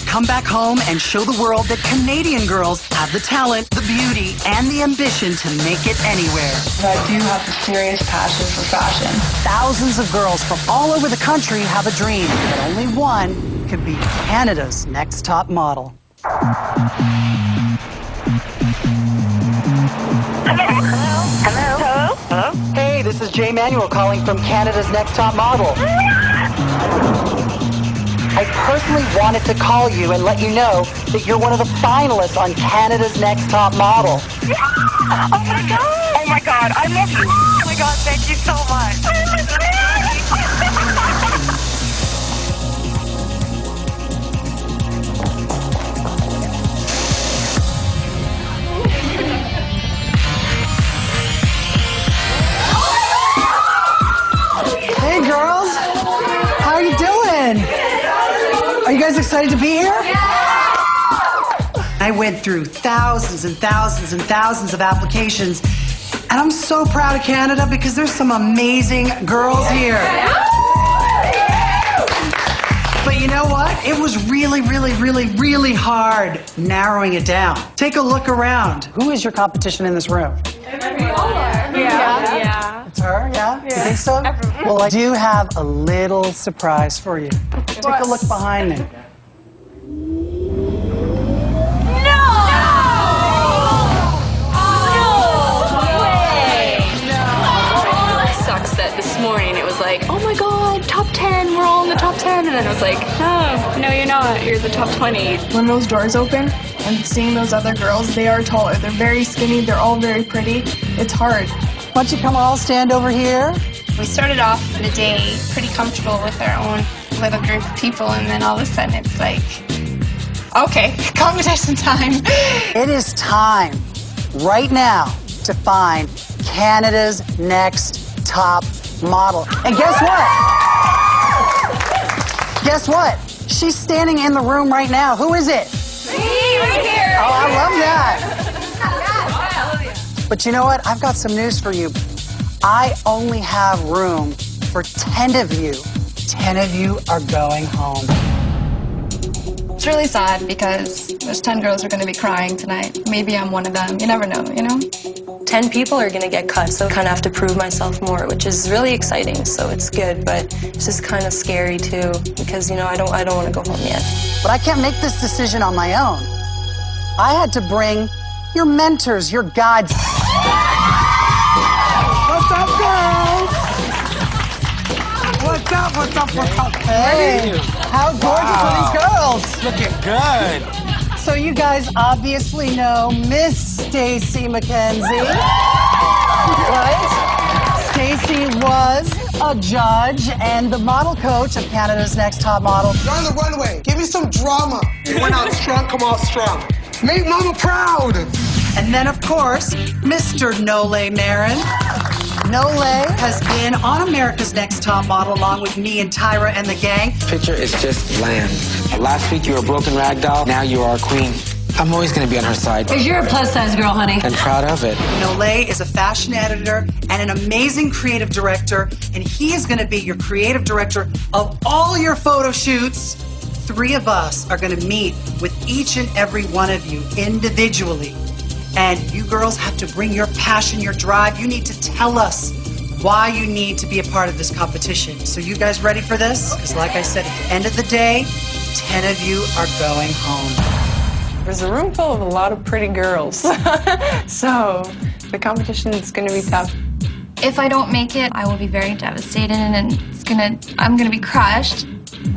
come back home and show the world that Canadian girls have the talent, the beauty, and the ambition to make it anywhere. I do have a serious passion for fashion. Thousands of girls from all over the country have a dream, but only one could be Canada's next top model. Hello? Hey, this is Jay Manuel calling from Canada's Next Top Model. I personally wanted to call you and let you know that you're one of the finalists on Canada's Next Top Model. Oh my God! Oh my God! I love you! Oh my God! Thank you so much! Hey girls, how are you doing? Are you guys excited to be here? I went through thousands and thousands and thousands of applications, and I'm so proud of Canada because there's some amazing girls here. But you know what? It was really, really, really, really hard narrowing it down. Take a look around. Who is your competition in this room? Yeah. It's her, yeah? You think so? Well, I do have a little surprise for you. Take a look behind me. Sucks that this morning it was like, oh my God, top 10, we're all in the top 10. And then I was like, no, you're not. You're the top 20. When those doors open and seeing those other girls, they are taller. They're very skinny. They're all very pretty. It's hard. Why don't you come all stand over here? We started off the day pretty comfortable with our own little group of people, and then all of a sudden it's like, okay, competition time. It is time right now to find Canada's next top model. And guess what? Guess what? She's standing in the room right now. Who is it? Me, right here. Oh, I love that. But you know what? I've got some news for you. I only have room for 10 of you. 10 of you are going home. It's really sad because there's 10 girls who are going to be crying tonight. Maybe I'm one of them. You never know, you know? 10 people are going to get cut, so I kind of have to prove myself more, which is really exciting, so it's good, but it's just kind of scary too, because, you know, I don't want to go home yet. But I can't make this decision on my own. I had to bring your mentors, your guides. What's up, girls? What's up, what's up, what's up? Hey, how gorgeous are these girls? Looking good. So you guys obviously know Miss Stacy McKenzie, right? Stacy was a judge and the model coach of Canada's Next Top Model. You're on the runway. Give me some drama. You went out strong, come out strong. Make mama proud. And then, of course, Mr. Nole Marin. Nole has been on America's Next Top Model along with me and Tyra and the gang. Picture is just bland. Last week you were a broken rag doll. Now you are a queen. I'm always going to be on her side. Because you're a plus-size girl, honey. And proud of it. Nole is a fashion editor and an amazing creative director, and he is going to be your creative director of all your photo shoots. 3 of us are going to meet with each and every one of you individually. And you girls have to bring your passion, your drive. You need to tell us why you need to be a part of this competition. So you guys ready for this? Because like I said, at the end of the day, 10 of you are going home. There's a room full of a lot of pretty girls. So the competition is going to be tough. If I don't make it, I will be very devastated, and I'm gonna be crushed.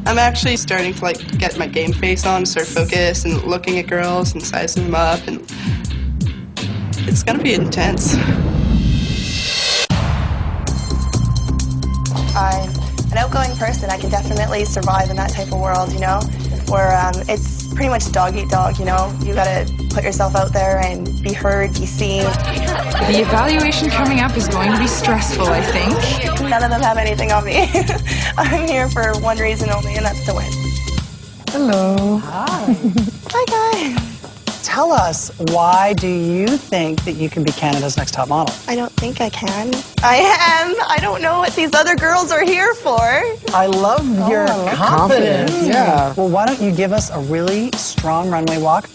I'm actually starting to get my game face on, start focus and looking at girls and sizing them up, and it's gonna be intense. I'm an outgoing person. I can definitely survive in that type of world, you know, where it's pretty much dog eat dog, you know. You gotta put yourself out there and be heard, be seen. The evaluation coming up is going to be stressful, I think. None of them have anything on me. I'm here for one reason only, and that's to win. Hello. Hi. Hi, guys. tell us, why do you think that you can be Canada's Next Top Model? I don't think I can. I am. I don't know what these other girls are here for. I love your confidence. Yeah. Well, why don't you give us a really strong runway walk?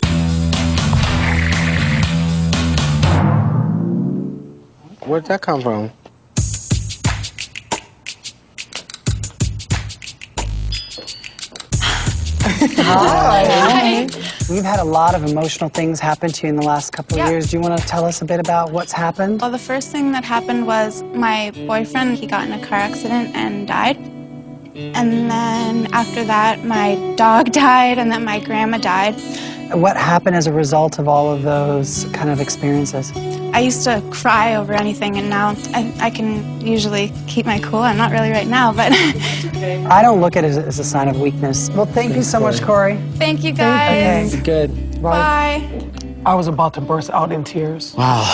Where'd that come from? Hi. We've had a lot of emotional things happen to you in the last couple of years. Do you want to tell us a bit about what's happened? Well, the first thing that happened was my boyfriend, he got in a car accident and died. And then after that, my dog died, and then my grandma died. What happened as a result of all of those kind of experiences? I used to cry over anything, and now I can usually keep my cool. I'm not really right now, but... I don't look at it as a sign of weakness. Well, thank you so much, Corey. Thank you, guys. Okay. Good. Bye. I was about to burst out in tears. Wow.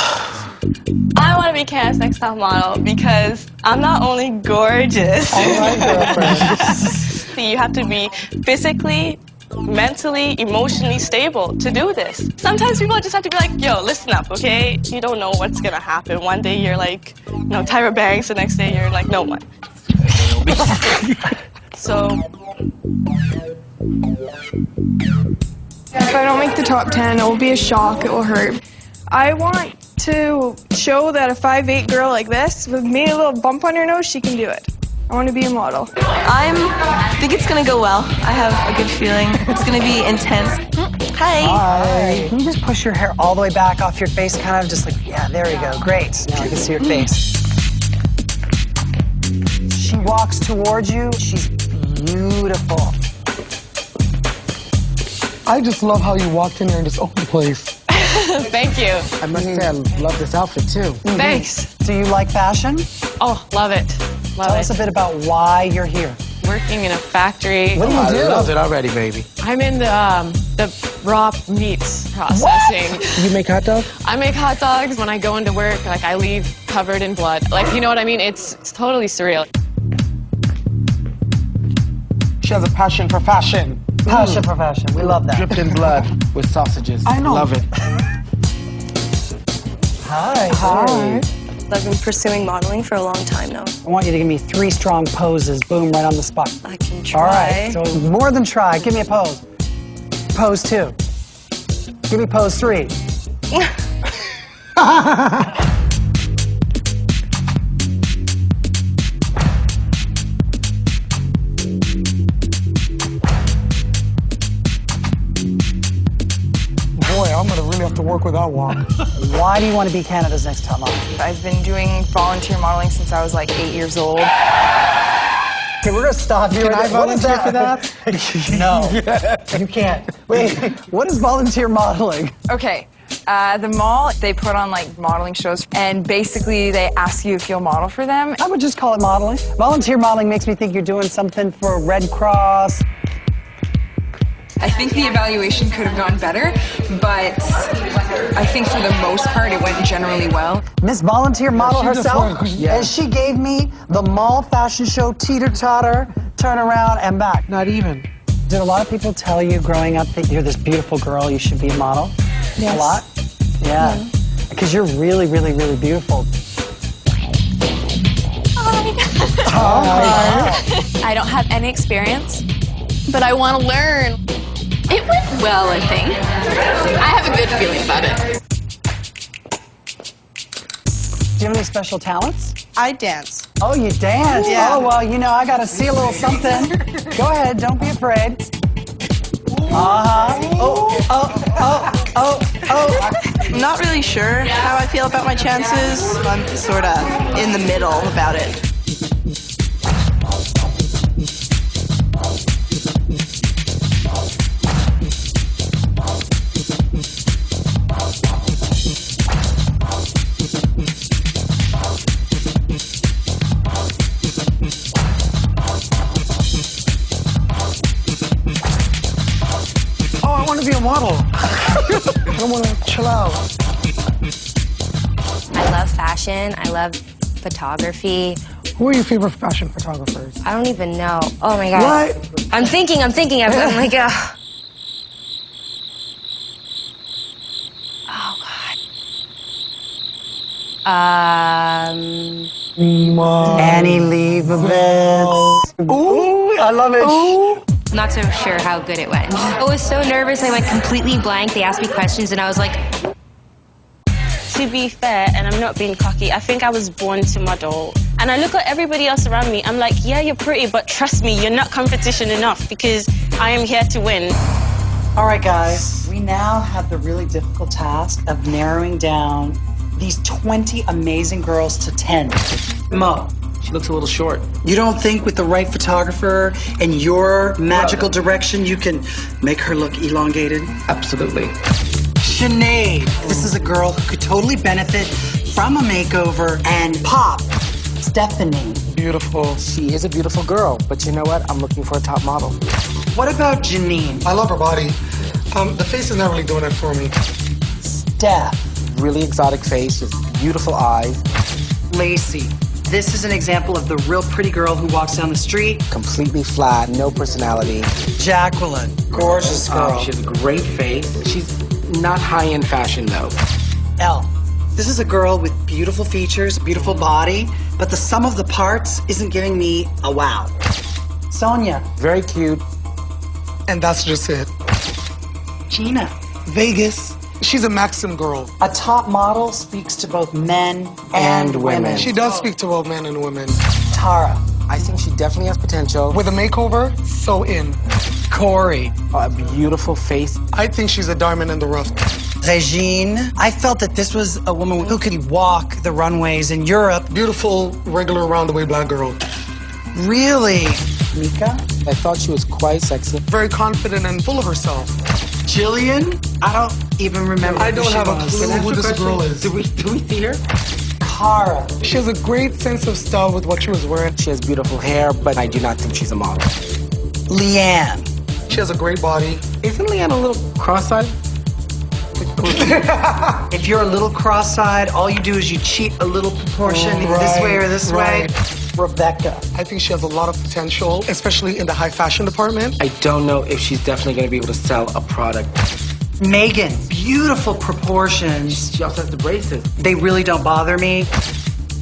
I want to be Canada's Next Top Model because I'm not only gorgeous. All right, girlfriend. You have to be physically, mentally, emotionally stable to do this. Sometimes people just have to be like, yo, listen up, okay? You don't know what's gonna happen. One day you're like, you know, Tyra Banks, the next day you're like, no one. So... If I don't make the top 10, it will be a shock, it will hurt. I want to show that a 5'8" girl like this, with maybe a little bump on her nose, she can do it. I want to be a model. I think it's going to go well. I have a good feeling. It's going to be intense. Hi. Hi. Can you just push your hair all the way back off your face, kind of just like, yeah, there you go. Great. Now I can see your face. She walks towards you. She's beautiful. I just love how you walked in there and just opened the place. Thank you. I must say, I love this outfit too. Thanks. Do you like fashion? Oh, love it. Love Tell it. us a bit about why you're here. Working in a factory. What do you do? I love it already, baby. I'm in the raw meats processing. What? You make hot dogs? I make hot dogs. When I go into work, like I leave covered in blood. Like, you know what I mean? It's totally surreal. She has a passion for fashion. Passion for fashion. We love that. Dripped in blood with sausages. I know. Love it. Hi. Hi. I've been pursuing modeling for a long time now. I want you to give me 3 strong poses. Boom, right on the spot. I can try. All right. So more than try. Give me a pose. Pose 2. Give me pose 3. Boy, I'm gonna really have to work with that walk. Why do you want to be Canada's Next Top Model? I've been doing volunteer modeling since I was like 8 years old. Okay, we're gonna stop you. Can I volunteer for that? No, you can't. Wait, what is volunteer modeling? Okay, the mall, they put on like modeling shows and basically they ask you if you'll model for them. I would just call it modeling. Volunteer modeling makes me think you're doing something for Red Cross. I think the evaluation could have gone better, but I think for the most part it went generally well. Miss Volunteer Model herself, yeah. and she gave me the mall fashion show teeter-totter, turn around and back. Not even. Did a lot of people tell you growing up that you're this beautiful girl, you should be a model? Yes. A lot? Yeah. Because you're really, really, really beautiful. Hi. I don't have any experience, but I want to learn. It went well, I think. I have a good feeling about it. Do you have any special talents? I dance. Oh, you dance? Yeah. Oh, well, you know, I gotta see a little something. Go ahead, don't be afraid. Uh-huh. I'm not really sure how I feel about my chances. I'm sort of in the middle about it. I want to be a model. I want to chill out. I love fashion. I love photography. Who are your favorite fashion photographers? I don't even know. Oh my God. What? I'm thinking. I'm like, Annie Leibovitz. Ooh, I love it. Ooh. Not so sure how good it went. I was so nervous, I went completely blank. They asked me questions and I was like... To be fair, and I'm not being cocky, I think I was born to model. And I look at everybody else around me, I'm like, yeah, you're pretty, but trust me, you're not competition enough because I am here to win. All right, guys, we now have the really difficult task of narrowing down these 20 amazing girls to 10. Mo, She looks a little short. you don't think with the right photographer and your magical direction you can make her look elongated? Absolutely. Sinead, this is a girl who could totally benefit from a makeover and pop. Stephanie. Beautiful. She is a beautiful girl, but you know what? I'm looking for a top model. What about Janine? I love her body. The face is not really doing it for me. Steph. Really exotic face, just beautiful eyes. Lacey. This is an example of the real pretty girl who walks down the street. Completely flat, no personality. Jacqueline. Gorgeous girl. She has a great face. She's not high-end fashion, though. Elle. This is a girl with beautiful features, beautiful body, but the sum of the parts isn't giving me a wow. Sonia. Very cute. And that's just it. Gina. Vegas. She's a Maxim girl. A top model speaks to both men and women. She does speak to both men and women. Tara. I think she definitely has potential. With a makeover, so in. Corey. A beautiful face. I think she's a diamond in the rough. Regine. I felt that this was a woman who could walk the runways in Europe. Beautiful, regular, round-the-way black girl. Really? Mika? I thought she was quite sexy. Very confident and full of herself. Jillian? I don't even remember. I don't have a clue who this girl is. Do we see her? Cara. She has a great sense of style with what she was wearing. She has beautiful hair, but I do not think she's a model. Leanne. She has a great body. Isn't Leanne a little cross-eyed? If you're a little cross-eyed, all you do is you cheat a little proportion this way or this way. Rebecca. I think she has a lot of potential, especially in the high fashion department. I don't know if she's definitely going to be able to sell a product. Megan. Beautiful proportions. She also has the braces. They really don't bother me.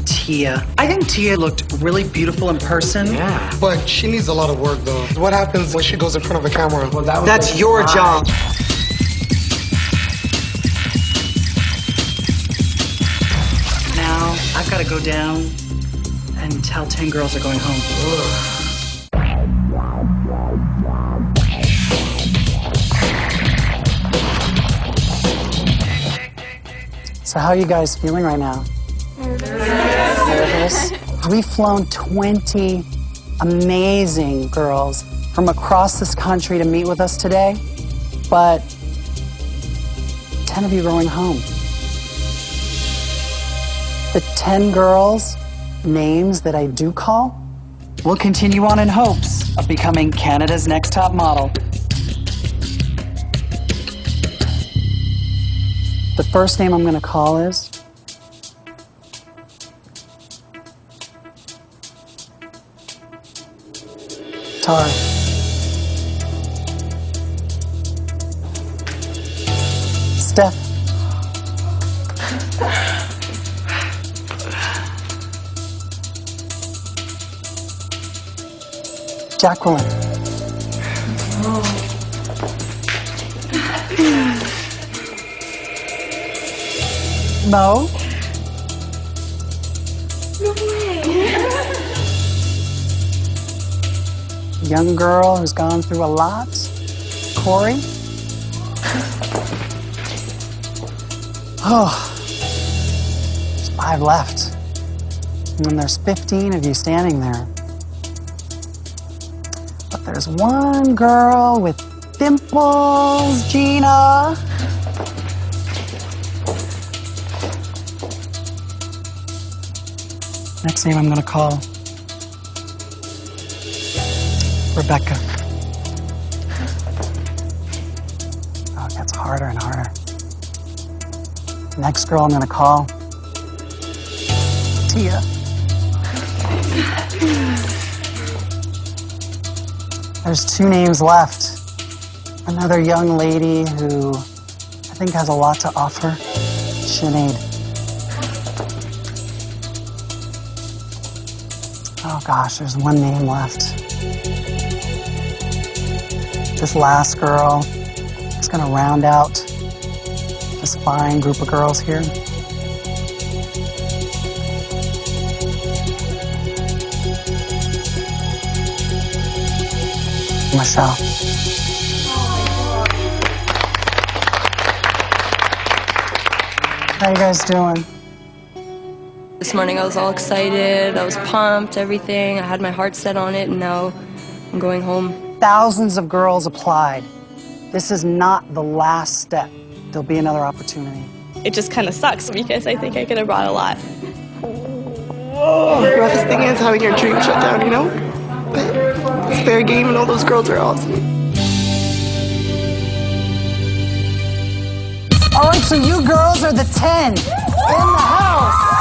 Tia. I think Tia looked really beautiful in person. Yeah. But she needs a lot of work, though. What happens when she goes in front of a camera? Well, that's your job. Now, I've got to go down and tell 10 girls are going home. So how are you guys feeling right now? Nervous. We've flown 20 amazing girls from across this country to meet with us today, but 10 of you are going home. The 10 girls' names that I do call will continue on in hopes of becoming Canada's next top model. The first name I'm going to call is Tara. Steph. Jacqueline. Mo. No way. Young girl who's gone through a lot. Corey. Oh, there's 5 left. And then there's 15 of you standing there. But there's one girl with dimples, Gina. Next name I'm going to call Rebecca. Oh, it gets harder and harder. Next girl I'm going to call Tia. There's 2 names left. Another young lady who I think has a lot to offer, Sinead. gosh, there's one name left. This last girl is going to round out this fine group of girls here. Michelle. How you guys doing? This morning I was all excited, I was pumped, everything. I had my heart set on it, and now I'm going home. Thousands of girls applied. This is not the last step. There'll be another opportunity. It just kind of sucks because I think I could have brought a lot. The roughest thing is having your dream shut down, you know? But it's fair game and all those girls are awesome. All right, so you girls are the 10 in the house.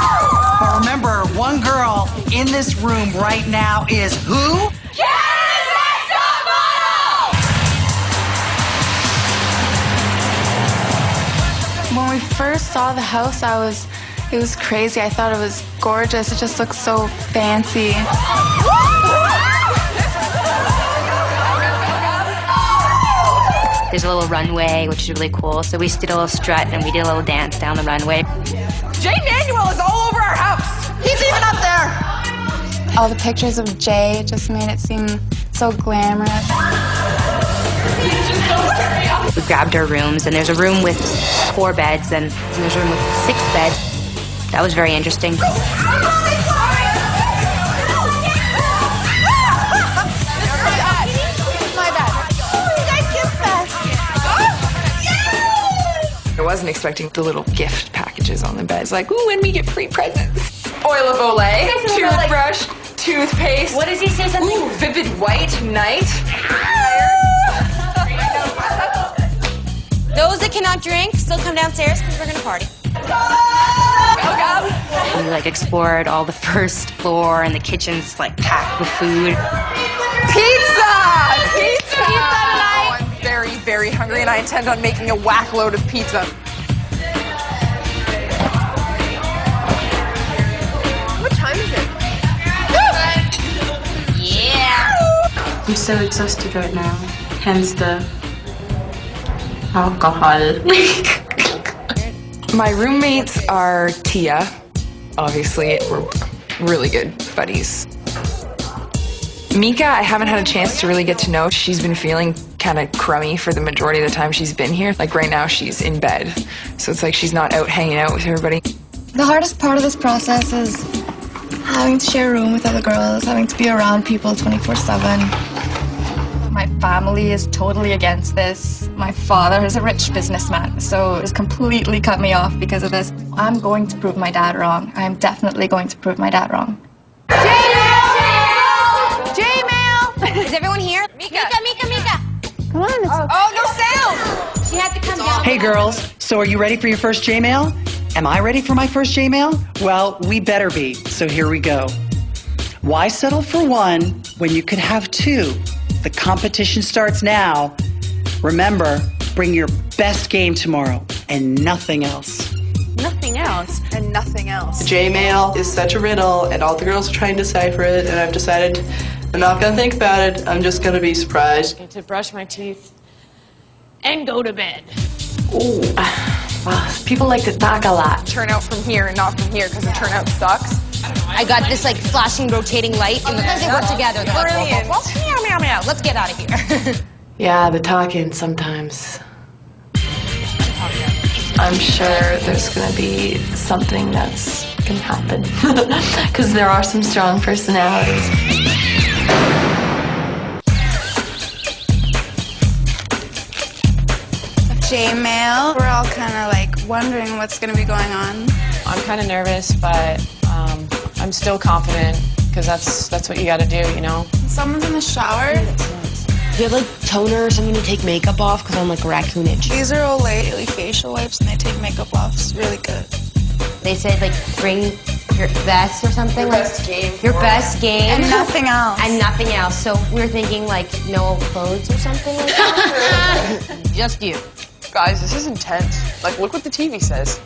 But remember, one girl in this room right now is who? When we first saw the house, it was crazy. I thought it was gorgeous. It just looked so fancy. There's a little runway, which is really cool. So we did a little strut and we did a little dance down the runway. Jay Manuel is all over our house. He's even up there. All the pictures of Jay just made it seem so glamorous. We grabbed our rooms, and there's a room with 4 beds, and there's a room with 6 beds. That was very interesting. I wasn't expecting the little gift packages on the bed. It's like, ooh, and we get free presents. Oil of Olay, toothbrush, toothpaste. What does he say? Something? Ooh, vivid white night. Those that cannot drink, still come downstairs because we're gonna party. We like explored all the first floor, and the kitchen's like packed with food. Pizza! Pizza! Tonight! I'm very, very hungry, and I intend on making a whack load of pizza. What time is it? Yeah! I'm so exhausted right now, hence the alcohol. My roommates are Tia. Obviously, we're really good buddies. Mika, I haven't had a chance to really get to know. She's been feeling kind of crummy for the majority of the time she's been here. Like right now, she's in bed. So it's like she's not out hanging out with everybody. The hardest part of this process is having to share a room with other girls, having to be around people 24/7. My family is totally against this. My father is a rich businessman, so he's completely cut me off because of this. I'm going to prove my dad wrong. I'm definitely going to prove my dad wrong. J-Mail! Is everyone here? Mika! Mika! Come on, it's okay. Oh, no sound! She had to come down. Hey girls, so are you ready for your first J-Mail? Am I ready for my first J-Mail? Well, we better be, so here we go. Why settle for one when you could have 2? The competition starts now. Remember, bring your best game tomorrow and nothing else. Nothing else. And nothing else. J-mail is such a riddle, and all the girls are trying to decipher it, and I've decided I'm not going to think about it. I'm just going to be surprised. To brush my teeth and go to bed. Ooh. People like to talk a lot. Turn out from here and not from here because the turnout sucks. I got this like flashing, rotating light, and because they work together, they're like, Brilliant. meow, meow, meow. Let's get out of here. Yeah, the talking sometimes. I'm sure there's going to be something that's going to happen. Because there are some strong personalities. J-Mail. We're all kind of like wondering what's going to be going on. I'm kind of nervous, but I'm still confident because that's what you got to do, you know? Someone's in the shower. Do you have like toner or something to take makeup off? Because I'm like a raccoon itch. These are Olay facial wipes and they take makeup off. It's really good. They said like bring your best or something. Your like best game. Your best game. And nothing else. And nothing else. So we were thinking like no clothes or something like that. Just you. Guys, this is intense. Like, look what the TV says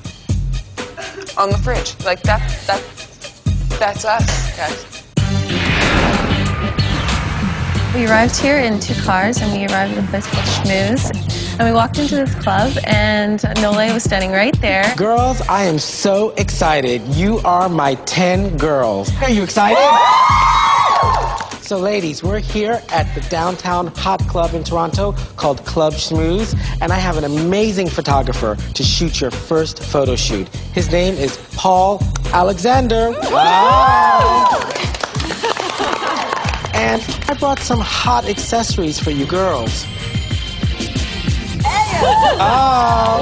on the fridge. Like, that's us, guys. We arrived here in 2 cars, and we arrived at a place called Schmooze. And we walked into this club, and Nole was standing right there. Girls, I am so excited. You are my 10 girls. Are you excited? So ladies, we're here at the downtown hot club in Toronto called Club Schmooze, and I have an amazing photographer to shoot your first photo shoot. His name is Paul Alexander. Wow. And I brought some hot accessories for you girls.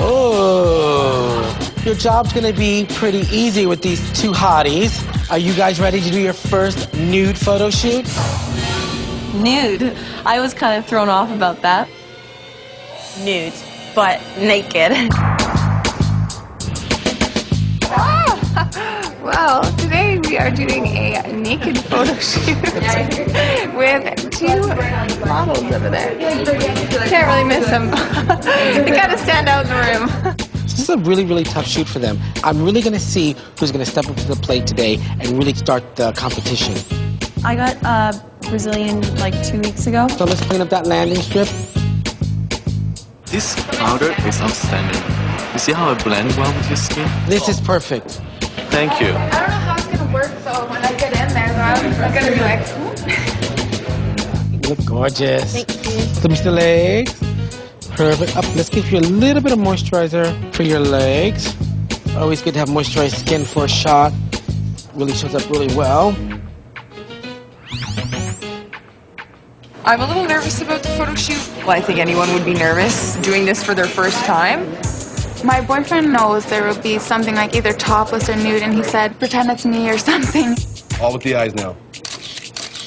Oh. Your job's gonna be pretty easy with these 2 hotties. Are you guys ready to do your first nude photo shoot? Nude. I was kind of thrown off about that. Nude, but naked. Well, today we are doing a naked photo shoot with 2 models over there. Can't really miss them. They gotta stand out in the room. This is a really, really tough shoot for them. I'm really gonna see who's gonna step up to the plate today and really start the competition. I got Brazilian like 2 weeks ago. So let's clean up that landing strip. This powder is outstanding. You see how it blends well with your skin? This is perfect. Thank you. I don't know how it's gonna work, so when I get in there, I'm gonna be like, You look gorgeous. Thank you. Let me see the legs. Perfect. Up. Let's give you a little bit of moisturizer for your legs. Always good to have moisturized skin for a shot. Really shows up really well. I'm a little nervous about the photo shoot. Well, I think anyone would be nervous doing this for their first time. My boyfriend knows there will be something like either topless or nude, and he said, pretend it's me or something. All with the eyes now.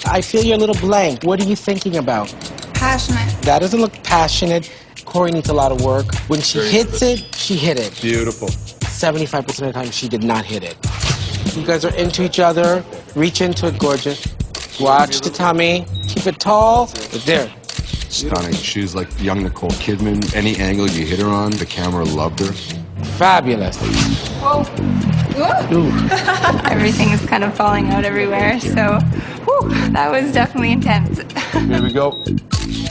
I feel you're a little blank. What are you thinking about? Passionate. That doesn't look passionate. Corey needs a lot of work. When she hits it, she hit it. Beautiful. 75% of the time, she did not hit it. You guys are into each other. Reach into it, gorgeous. Watch the tummy. Keep it tall. Right there. Stunning. She's like young Nicole Kidman. Any angle you hit her on, the camera loved her. Fabulous. whoa. Everything is kind of falling out everywhere, so that was definitely intense. Here we go.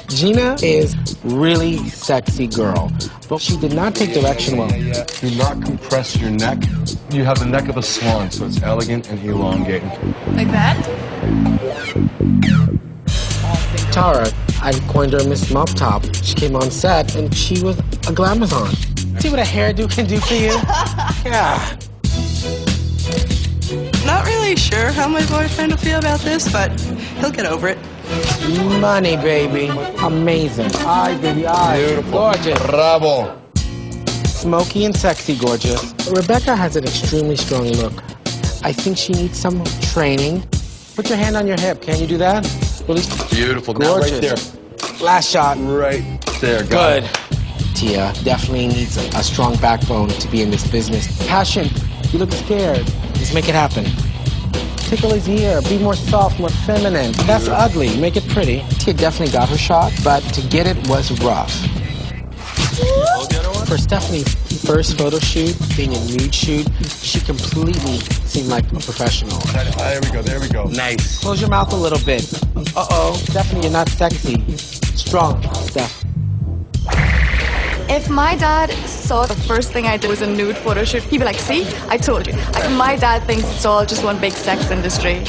Gina is really sexy girl, but she did not take direction well. Do not compress your neck. You have the neck of a swan, so it's elegant and elongated. Like that? Tara, I coined her Miss Mop Top. She came on set and she was a glamazon. See what a hairdo can do for you? Yeah. Not really sure how my boyfriend will feel about this, but he'll get over it. Money, baby. Amazing. Eye, baby, eye. Beautiful. Gorgeous. Bravo. Smoky and sexy, gorgeous. Rebecca has an extremely strong look. I think she needs some training. Put your hand on your hip. Can you do that? Really Beautiful. gorgeous. Now right there. Last shot. Right there. Good. Tia definitely needs a strong backbone to be in this business. Passion. You look scared. Just make it happen. Tickle his ear. Be more soft, more feminine. That's ugly. Make it pretty. Tia definitely got her shot, but to get it was rough. For Stephanie's first photo shoot, being a nude shoot, she completely seemed like a professional. There we go. There we go. Nice. Close your mouth a little bit. Uh-oh. Stephanie, you're not sexy. Strong, Steph. If my dad saw the first thing I did was a nude photo shoot, he'd be like, see, I told you. My dad thinks it's all just one big sex industry.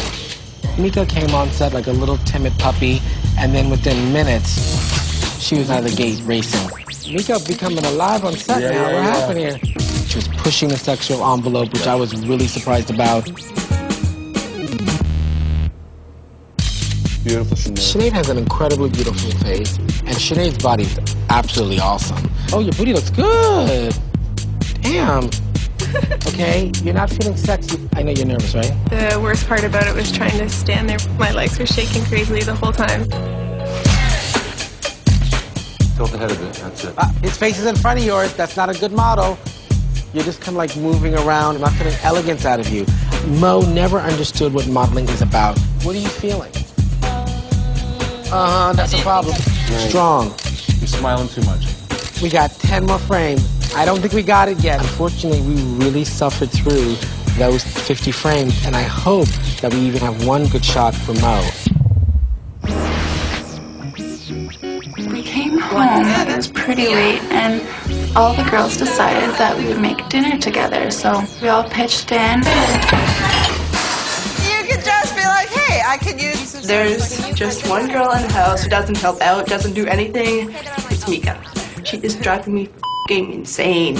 Mika came on set like a little timid puppy, and then within minutes, she was out of the gate racing. Mika becoming alive on set now. What happened here? She was pushing the sexual envelope, which I was really surprised about. Beautiful Sinead. Sinead has an incredibly beautiful face, and Sinead's body is absolutely awesome. Oh, your booty looks good. Damn. Okay, you're not feeling sexy. I know you're nervous, right? The worst part about it was trying to stand there. My legs were shaking crazily the whole time. Tilt the head a bit. That's it. His face is in front of yours. That's not a good model. You're just kind of like moving around, not getting elegance out of you. Mo never understood what modeling is about. What are you feeling? That's a problem. Right. Strong. You're smiling too much. We got 10 more frames. I don't think we got it yet. Unfortunately, we really suffered through those 50 frames, and I hope that we even have one good shot for Mo. home. It was pretty late, and all the girls decided that we would make dinner together, so we all pitched in. You could just be like, hey, I could use... There's just one girl in the house who doesn't help out, doesn't do anything. It's Mika. She is driving me f***ing insane.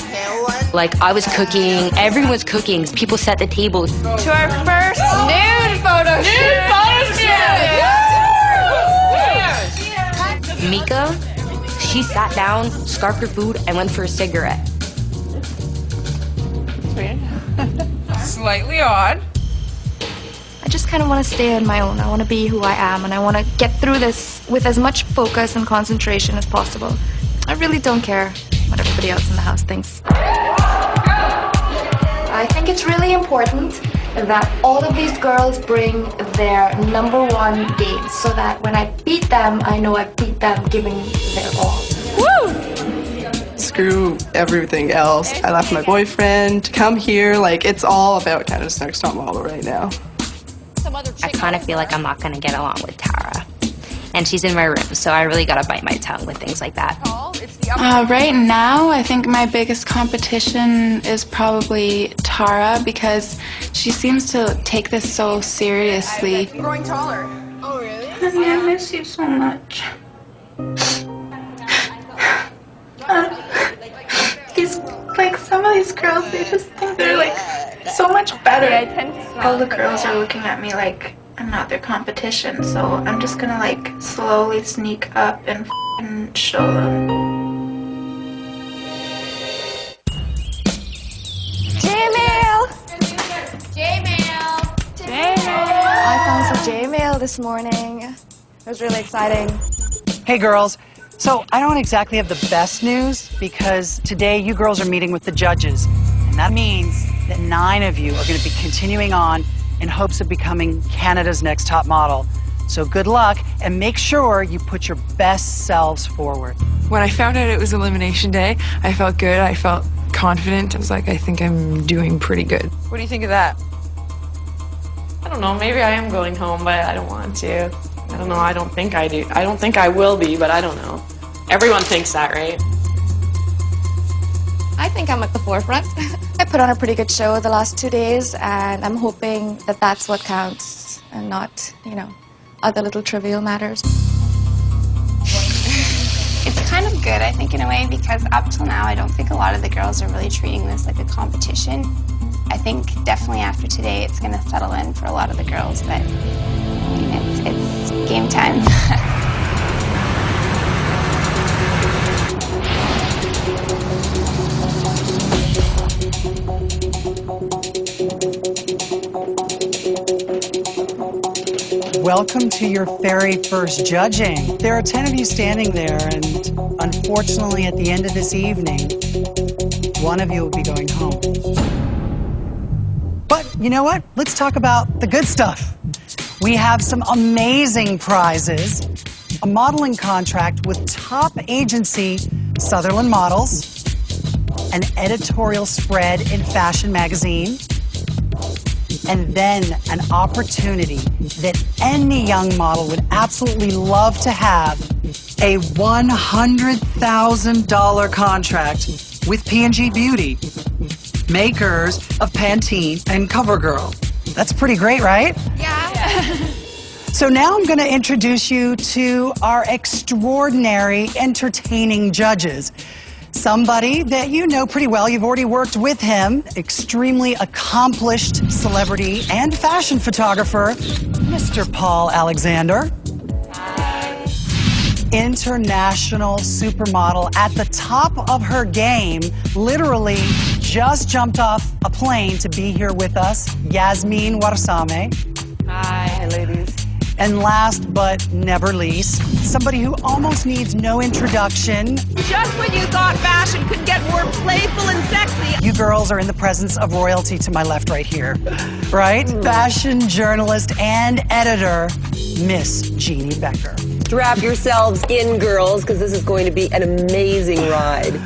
Like, I was cooking, everyone was cooking, people set the table. To our first nude photo shoot! Mika, she sat down, scarfed her food, and went for a cigarette. Slightly odd. I just kind of want to stay on my own. I want to be who I am, and I want to get through this with as much focus and concentration as possible. I really don't care what everybody else in the house thinks. I think it's really important that all of these girls bring their #1 game so that when I beat them, I know I beat them giving their all. Woo! Screw everything else. I left my boyfriend to come here. Like, it's all about Canada's Next Top Model right now. I kind of feel like I'm not going to get along with Tara. And she's in my room, so I really got to bite my tongue with things like that. Right now, I think my biggest competition is probably Tara, because she seems to take this so seriously. You're growing taller. Oh, really? Honey, I miss you so much. Some of these girls, they just think they're like so much better. Yeah, I tend to smell. All the girls are looking at me like I'm not their competition, so I'm just gonna like slowly sneak up and f***ing show them. J-mail! J-mail! I found some J-mail this morning. It was really exciting. Hey girls, so I don't exactly have the best news because today you girls are meeting with the judges. And that means that 9 of you are going to be continuing on in hopes of becoming Canada's Next Top Model. So good luck and make sure you put your best selves forward. When I found out it was elimination day, I felt good. I felt confident. I was like, I think I'm doing pretty good. What do you think of that? I don't know, maybe I am going home, but I don't want to. I don't know, I don't think I do. I don't think I will be, but I don't know. Everyone thinks that, right? I think I'm at the forefront. I put on a pretty good show the last 2 days, and I'm hoping that that's what counts and not, you know, other little trivial matters. It's kind of good, I think, in a way, because up till now, I don't think a lot of the girls are really treating this like a competition. I think definitely after today, it's going to settle in for a lot of the girls that it's game time. Welcome to your very first judging. There are 10 of you standing there, and unfortunately at the end of this evening, 1 of you will be going home. But you know what? Let's talk about the good stuff. We have some amazing prizes, a modeling contract with top agency Sutherland Models, an editorial spread in Fashion Magazine, and then an opportunity that any young model would absolutely love to have, a $100,000 contract with P&G Beauty, makers of Pantene and CoverGirl. That's pretty great, right? Yeah. So now I'm going to introduce you to our extraordinary, entertaining judges. Somebody that you know pretty well, you've already worked with him, extremely accomplished celebrity and fashion photographer, Mr. Paul Alexander. Hi. International supermodel at the top of her game, literally just jumped off a plane to be here with us, Yasmin Warsame. Hi, ladies. And last but never least, somebody who almost needs no introduction. Just when you thought fashion could get more playful and sexy. You girls are in the presence of royalty to my left right here, right? Fashion journalist and editor, Miss Jeannie Becker. Strap yourselves in, girls, because this is going to be an amazing ride.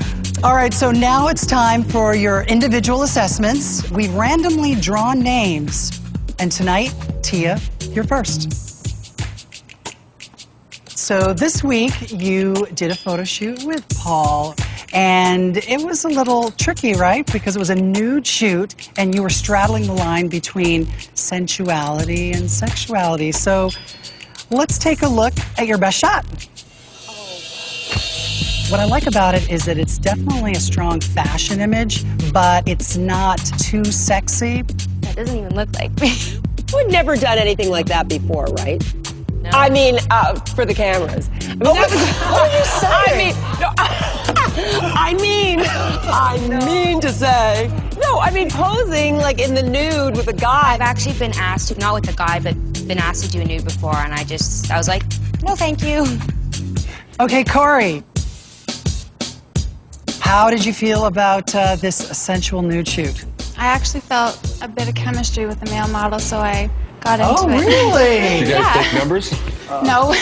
All right, so now it's time for your individual assessments. We've randomly drawn names. And tonight, Tia, you're first. So this week you did a photo shoot with Paul, and it was a little tricky, right? Because it was a nude shoot, and you were straddling the line between sensuality and sexuality. So let's take a look at your best shot. What I like about it is that it's definitely a strong fashion image, but it's not too sexy. That doesn't even look like me. We've never done anything like that before, right? No. I mean, for the cameras. I mean, what are you saying? I mean to say. No, I mean posing like in the nude with a guy. I've actually been asked to, not with a guy, but been asked to do a nude before, and I was like, no, thank you. Okay, Corey. How did you feel about this sensual nude shoot? I actually felt a bit of chemistry with the male model, so I got into it. Oh, really? You guys take numbers? No.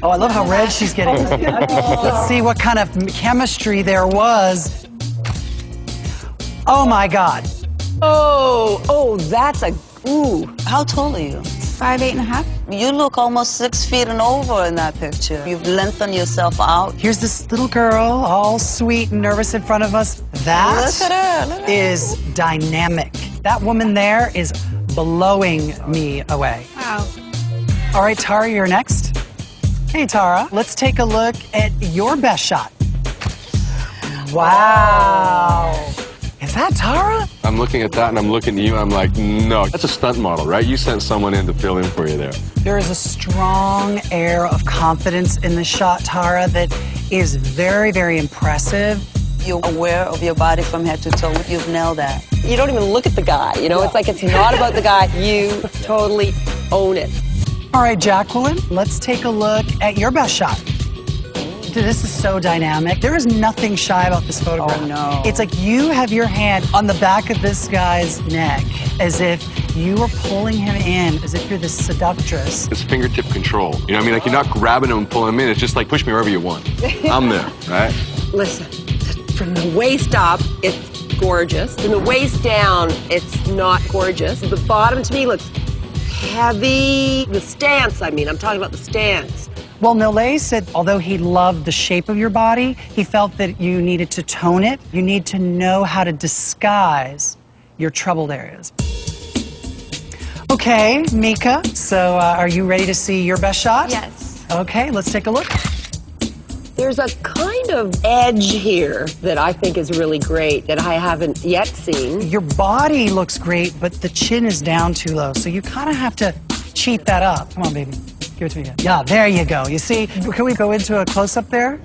Oh, I love how red she's getting. Let's see what kind of chemistry there was. Oh, my God. Oh, that's a, ooh. How tall are you? 5'8.5". You look almost 6 feet and over in that picture. You've lengthened yourself out. Here's this little girl, all sweet and nervous in front of us. That Look at her. is dynamic. That woman there is blowing me away. Wow. All right, Tara, you're next. Hey, Tara, let's take a look at your best shot. Wow. Is that Tara? I'm looking at that and I'm looking at you and I'm like, no. That's a stunt model, right? You sent someone in to fill in for you there. There is a strong air of confidence in the shot, Tara, that is very, very impressive. You're aware of your body from head to toe. You've nailed that. You don't even look at the guy, you know? It's like it's not about the guy. You totally own it. All right, Jacqueline, let's take a look at your best shot. This is so dynamic. There is nothing shy about this photograph. Oh, no. It's like you have your hand on the back of this guy's neck, as if you are pulling him in, as if you're the seductress. It's fingertip control. You know what I mean? Like, you're not grabbing him and pulling him in. It's just like, push me wherever you want. I'm there, right? Listen, from the waist up, it's gorgeous. From the waist down, it's not gorgeous. The bottom to me looks heavy. The stance, I'm talking about the stance. Well, Nole said although he loved the shape of your body, he felt that you needed to tone it. You need to know how to disguise your troubled areas. Okay, Mika, so are you ready to see your best shot? Yes. Okay, let's take a look. There's a kind of edge here that I think is really great that I haven't yet seen. Your body looks great, but the chin is down too low, so you kind of have to cheat that up. Come on, baby. Give it to me again. Yeah, there you go. You see, can we go into a close-up there?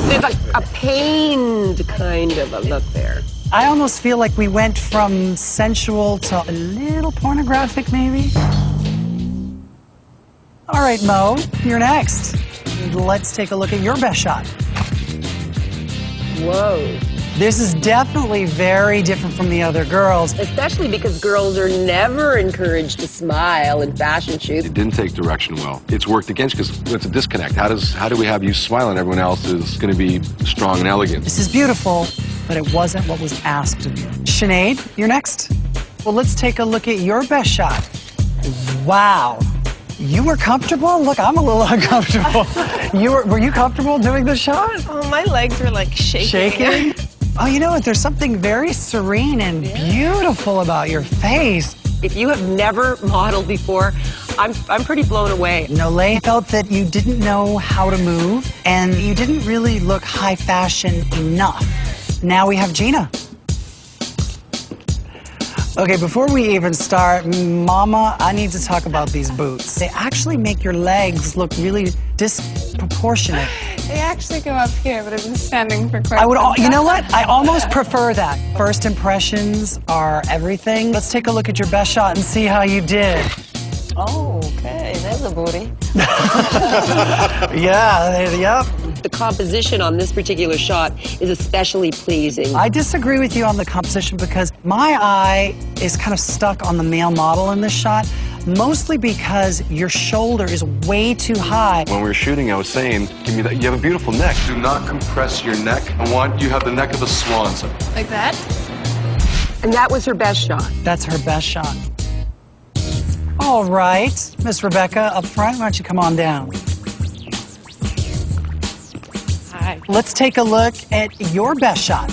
There's like a pained kind of a look there. I almost feel like we went from sensual to a little pornographic, maybe. All right, Mo, you're next. Let's take a look at your best shot. Whoa. This is definitely very different from the other girls. Especially because girls are never encouraged to smile in fashion shoots. It didn't take direction well. It's worked against because it's a disconnect. How do we have you smile and everyone else is going to be strong and elegant? This is beautiful, but it wasn't what was asked of you. Sinead, you're next. Well, let's take a look at your best shot. Wow. You were comfortable? Look, I'm a little uncomfortable. Were you comfortable doing the shot? Oh, my legs were like shaking. Shaking? Oh, you know what? There's something very serene and beautiful about your face. If you have never modeled before, I'm pretty blown away. Nole felt that you didn't know how to move, and you didn't really look high fashion enough. Now we have Gina. Okay, before we even start, Mama, I need to talk about these boots. They actually make your legs look really disproportionate. They actually go up here, but I've been standing for quite I would, some time. you know what? I almost prefer that. First impressions are everything. Let's take a look at your best shot and see how you did. Oh, okay. There's a booty. Yeah, yep. The composition on this particular shot is especially pleasing. I disagree with you on the composition because my eye is kind of stuck on the male model in this shot, mostly because your shoulder is way too high. When we were shooting, I was saying, give me that. You have a beautiful neck. Do not compress your neck. I want you have the neck of a swan. Like that? And that was her best shot. That's her best shot. All right, Miss Rebecca, up front, why don't you come on down? let's take a look at your best shot.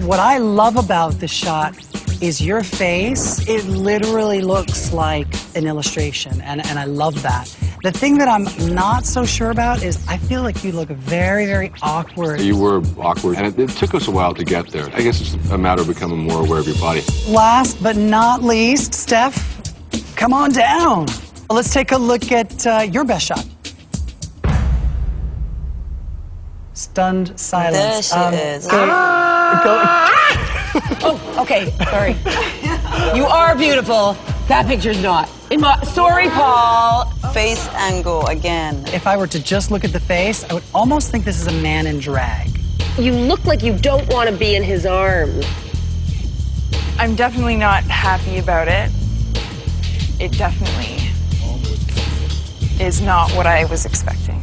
What I love about this shot is your face. It literally looks like an illustration, and I love that. The thing that I'm not so sure about is I feel like you look very, very awkward. You were awkward, and it took us a while to get there. I guess it's a matter of becoming more aware of your body. Last but not least, Steph, come on down. Let's take a look at your best shot. Stunned silence. There she is. Oh, okay, sorry. You are beautiful. That picture's not. Sorry, Paul. Face angle again. If I were to just look at the face, I would almost think this is a man in drag. You look like you don't want to be in his arms. I'm definitely not happy about it. It definitely is not what I was expecting.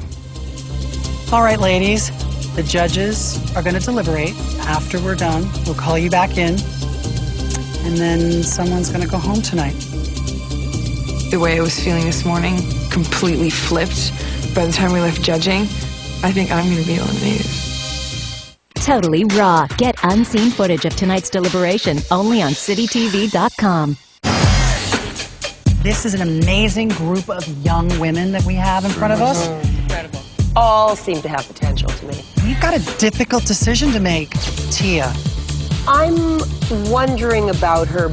All right, ladies, the judges are going to deliberate. After we're done, we'll call you back in, and then someone's going to go home tonight. The way I was feeling this morning completely flipped. By the time we left judging, I think I'm going to be eliminated. Totally raw. Get unseen footage of tonight's deliberation only on citytv.com. This is an amazing group of young women that we have in front of us. Incredible. All seem to have potential to me. You've got a difficult decision to make, Tia. I'm wondering about her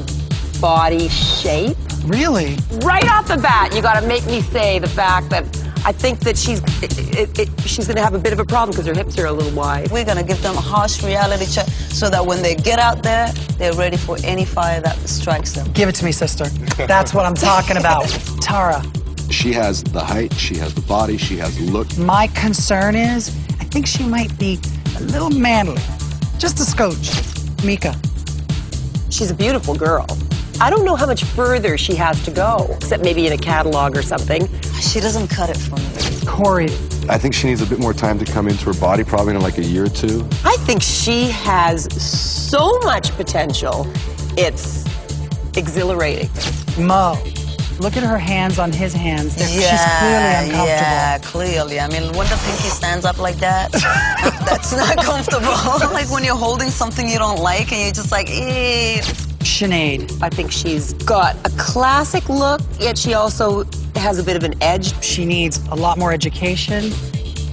body shape. Really? Right off the bat, you got to make me say the fact that I think that she's going to have a bit of a problem because her hips are a little wide. We're going to give them a harsh reality check so that when they get out there, they're ready for any fire that strikes them. Give it to me, sister. That's what I'm talking about. Tara. She has the height, she has the body, she has the look. My concern is, I think she might be a little manly. Just a scotch. Mika. She's a beautiful girl. I don't know how much further she has to go, except maybe in a catalog or something. She doesn't cut it for me. Corey. I think she needs a bit more time to come into her body, probably in like a year or two. I think she has so much potential. It's exhilarating. Mo. Look at her hands on his hands. She's clearly uncomfortable. Yeah, clearly. I mean, when the pinky stands up like that, that's not comfortable. Like when you're holding something you don't like and you're just like, eh. Sinead. I think she's got a classic look, yet she also has a bit of an edge. She needs a lot more education,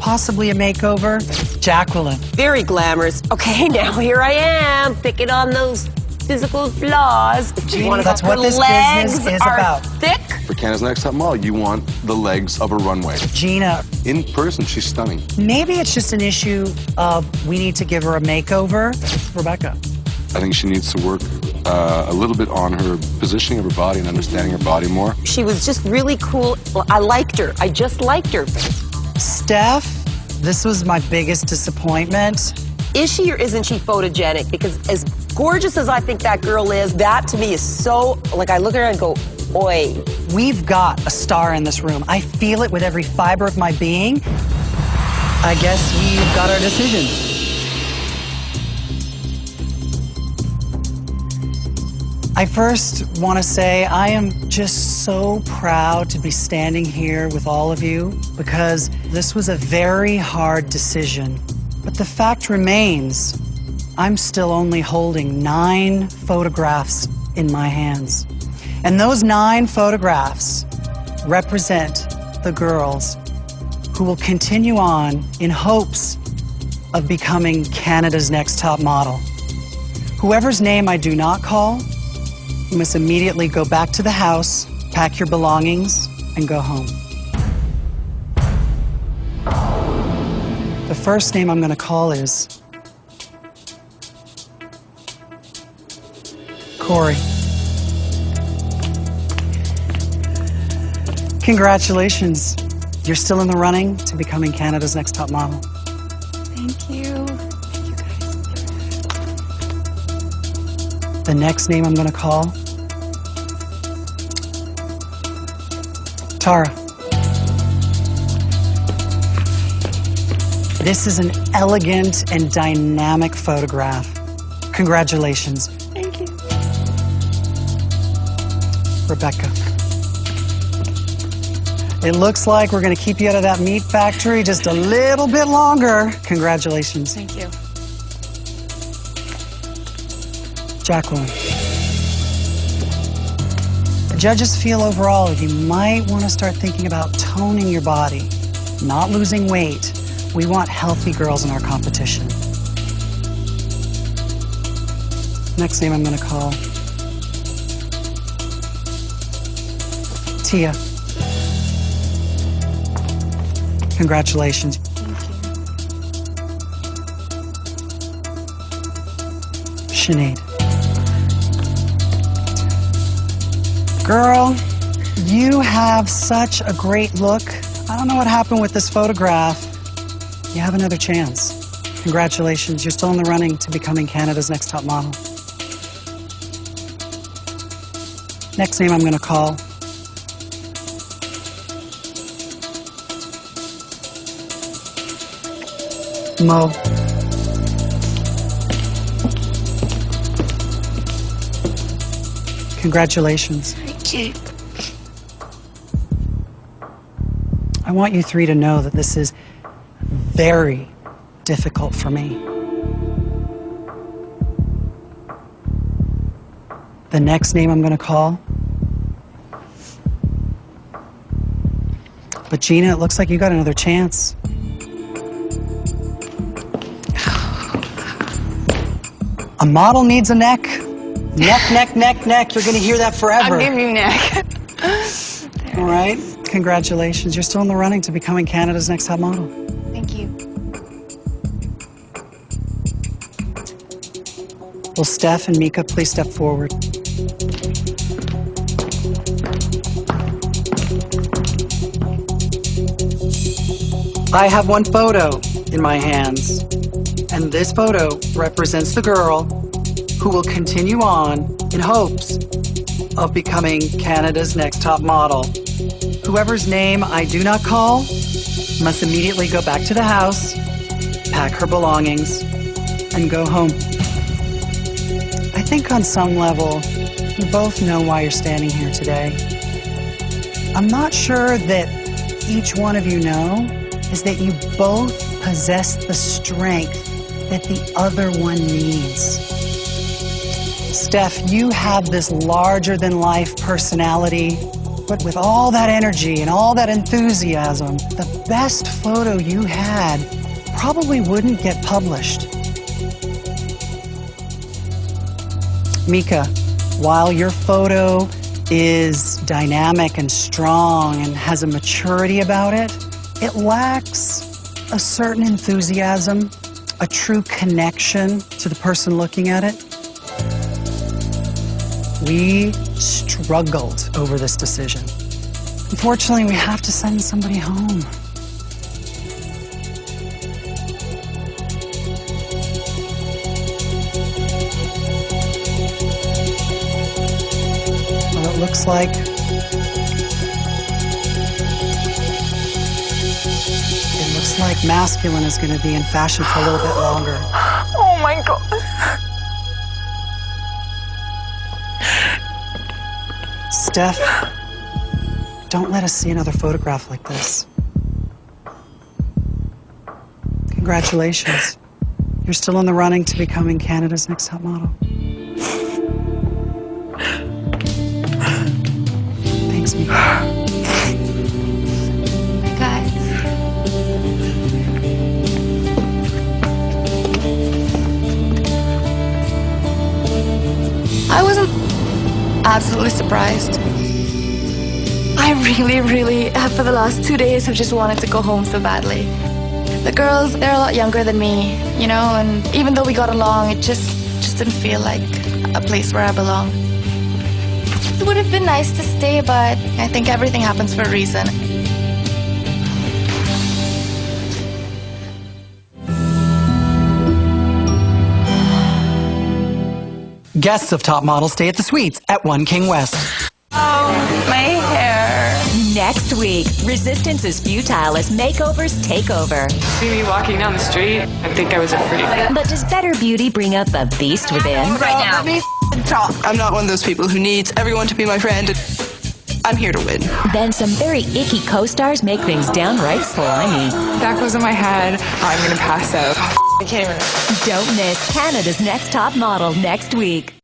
possibly a makeover. Jacqueline. Very glamorous. Okay, now here I am, picking on those physical flaws. That's what this business is about. Thick. For Canada's Next Top Model, you want the legs of a runway. Gina. In person, she's stunning. Maybe it's just an issue of we need to give her a makeover. Rebecca. I think she needs to work a little bit on her positioning of her body and understanding her body more. She was just really cool. Well, I liked her. I just liked her. Steph, this was my biggest disappointment. Is she or isn't she photogenic? Because as gorgeous as I think that girl is, that to me is so, like I look at her and go, oi. We've got a star in this room. I feel it with every fiber of my being. I guess we've got our decision. I first want to say I am just so proud to be standing here with all of you because this was a very hard decision. But the fact remains, I'm still only holding 9 photographs in my hands. And those 9 photographs represent the girls who will continue on in hopes of becoming Canada's Next Top Model. Whoever's name I do not call, you must immediately go back to the house, pack your belongings, and go home. The first name I'm going to call is Corey. Congratulations. You're still in the running to becoming Canada's Next Top Model. Thank you. The next name I'm going to call, Tara. This is an elegant and dynamic photograph. Congratulations. Thank you. Rebecca. It looks like we're going to keep you out of that meat factory just a little bit longer. Congratulations. Thank you. Jacqueline. The judges feel overall you might want to start thinking about toning your body, not losing weight. We want healthy girls in our competition. Next name I'm going to call Tia. Congratulations. Sinead. Girl, you have such a great look. I don't know what happened with this photograph. You have another chance. Congratulations, you're still in the running to becoming Canada's next top model. Next name I'm going to call Mo. Congratulations. Thank you. I want you three to know that this is very difficult for me. The next name I'm going to call. But Gina, it looks like you got another chance. A model needs a neck. Neck, neck, neck, neck. You're going to hear that forever. I'll give you neck. All right. Congratulations. You're still in the running to becoming Canada's next top model. Thank you. Will Steph and Mika please step forward? I have one photo in my hands, and this photo represents the girl who will continue on in hopes of becoming Canada's next top model. Whoever's name I do not call must immediately go back to the house, pack her belongings, and go home. I think on some level, you both know why you're standing here today. I'm not sure that each one of you know is that you both possess the strength that the other one needs. Steph, you have this larger-than-life personality, but with all that energy and all that enthusiasm, the best photo you had probably wouldn't get published. Mika, while your photo is dynamic and strong and has a maturity about it, it lacks a certain enthusiasm, a true connection to the person looking at it. We struggled over this decision. Unfortunately, we have to send somebody home. Well, it looks like masculine is going to be in fashion for a little bit longer. Oh my God. Steph, don't let us see another photograph like this. Congratulations. You're still in the running to becoming Canada's next top model. Thanks, Mika. I wasn't absolutely surprised. I really, for the last 2 days, have just wanted to go home so badly. The girls, they're a lot younger than me, you know, and even though we got along, it just didn't feel like a place where I belong. It would have been nice to stay, but I think everything happens for a reason. Guests of Top Model stay at the Suites at 1 King West. Oh, my hair. Next week, resistance is futile as makeovers take over. See me walking down the street, I think I was a freak. But does better beauty bring out the beast within? Right now. Let me talk. I'm not one of those people who needs everyone to be my friend. I'm here to win. Then some very icky co-stars make things downright slimy. That goes in my head. I'm gonna pass out. I can't even. Don't miss Canada's Next Top Model next week.